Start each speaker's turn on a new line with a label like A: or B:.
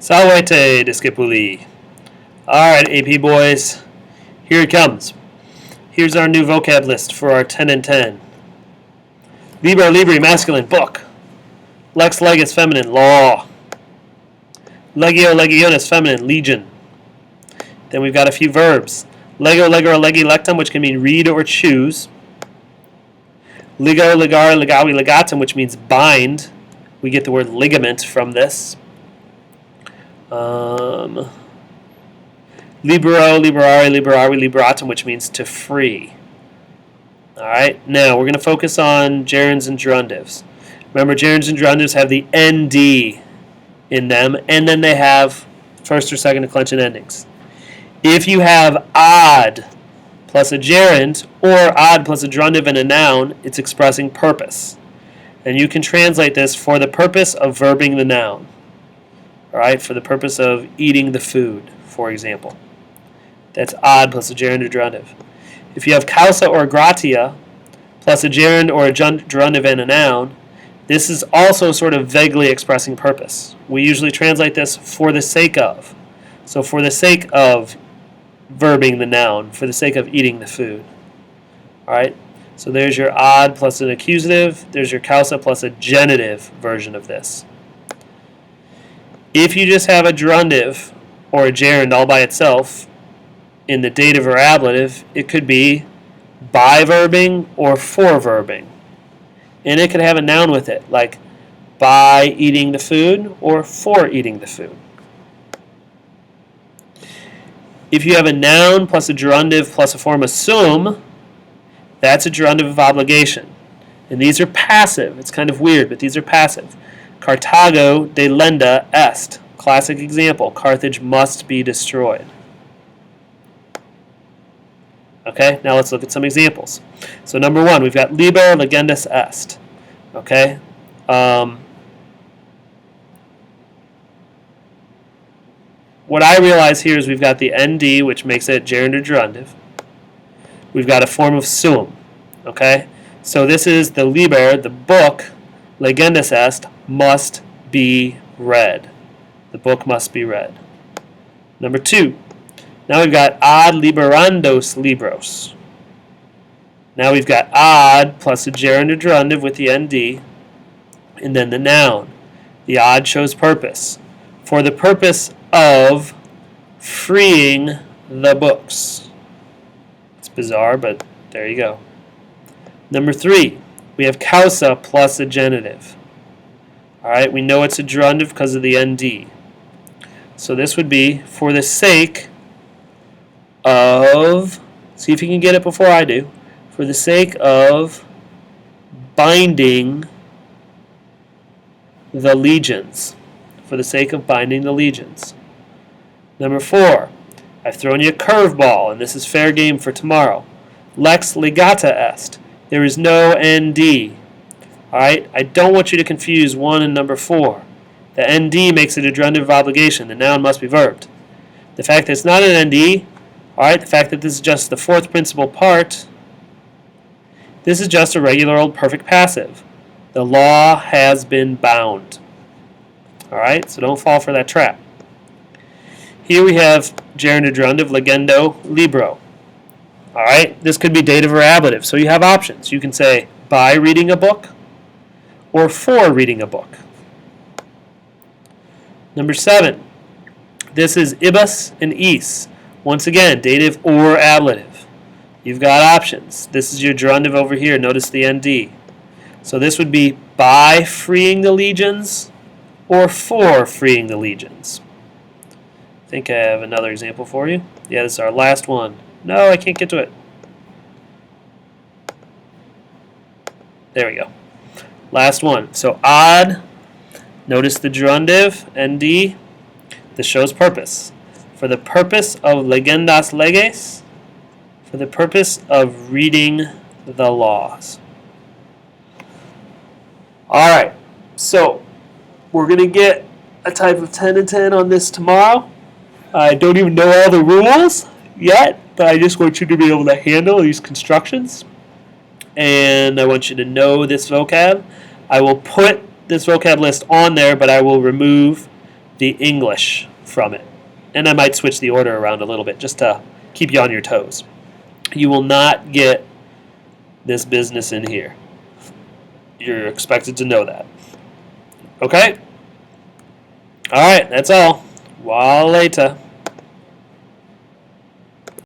A: Salvete, Discipuli. Alright, AP boys, here it comes. Here's our new vocab list for our 10 and 10. Liber libri, masculine, book. Lex legis, feminine, law. Legio legionis, feminine, legion. Then we've got a few verbs. Lego, legor, legi, lectum, which can mean read or choose. Ligo, ligar, ligavi, ligatum, which means bind. We get the word ligament from this. Libero, liberare, liberari, liberatum, which means to free. Alright, now we're going to focus on gerunds and gerundives. Remember, gerunds and gerundives have the ND in them, and then they have first or second declension endings. If you have odd plus a gerund, or odd plus a gerundive and a noun, it's expressing purpose. And you can translate this for the purpose of verbing the noun. Alright, for the purpose of eating the food, for example. That's odd plus a gerund or gerundive. If you have causa or gratia plus a gerund or a gerundive and a noun, this is also sort of vaguely expressing purpose. We usually translate this for the sake of. So for the sake of verbing the noun, for the sake of eating the food. Alright, so there's your odd plus an accusative. There's your causa plus a genitive version of this. If you just have a gerundive or a gerund all by itself in the dative or ablative, it could be by verbing or for verbing. And it could have a noun with it, like by eating the food or for eating the food. If you have a noun plus a gerundive plus a form of sum, that's a gerundive of obligation. And these are passive. It's kind of weird, but these are passive. Carthago delenda est. Classic example. Carthage must be destroyed. Okay, now let's look at some examples. So number one, we've got liber legendus est. Okay. What I realize here is we've got the ND, which makes it gerund or gerundive. We've got a form of sum. Okay. So this is the liber, the book, legendus est, must be read. The book must be read. Number two, now we've got ad liberandos libros. Now we've got ad plus a gerund or gerundive with the ND, and then the noun. The ad shows purpose. For the purpose of freeing the books. It's bizarre, but there you go. Number three, we have causa plus a genitive. Alright, we know it's a gerundive because of the ND. So this would be for the sake of, see if you can get it before I do, for the sake of binding the legions. For the sake of binding the legions. Number four, I've thrown you a curveball, and this is fair game for tomorrow. Lex legata est. There is no ND. Alright, I don't want you to confuse 1 and number 4. The ND makes it a gerundive of obligation. The noun must be verbed. The fact that it's not an ND, alright, the fact that this is just the fourth principal part, this is just a regular old perfect passive. The law has been bound. Alright, so don't fall for that trap. Here we have gerund or gerundive, legendo, libro. Alright, this could be dative or ablative, so you have options. You can say by reading a book or for reading a book. Number 7, this is ibus and is. Once again, dative or ablative. You've got options. This is your gerundive over here. Notice the ND. So this would be by freeing the legions or for freeing the legions. I think I have another example for you. Yeah, this is our last one. No, I can't get to it. There we go. Last one. So odd. Notice the gerundive, ND. This shows purpose. For the purpose of legendas leges. For the purpose of reading the laws. Alright. So, we're going to get a type of 10 and 10 on this tomorrow. I don't even know all the rules yet, but I just want you to be able to handle these constructions. And I want you to know this vocab. I will put this vocab list on there, but I will remove the English from it. And I might switch the order around a little bit just to keep you on your toes. You will not get this business in here. You're expected to know that. Okay? All right, that's all. Well, later.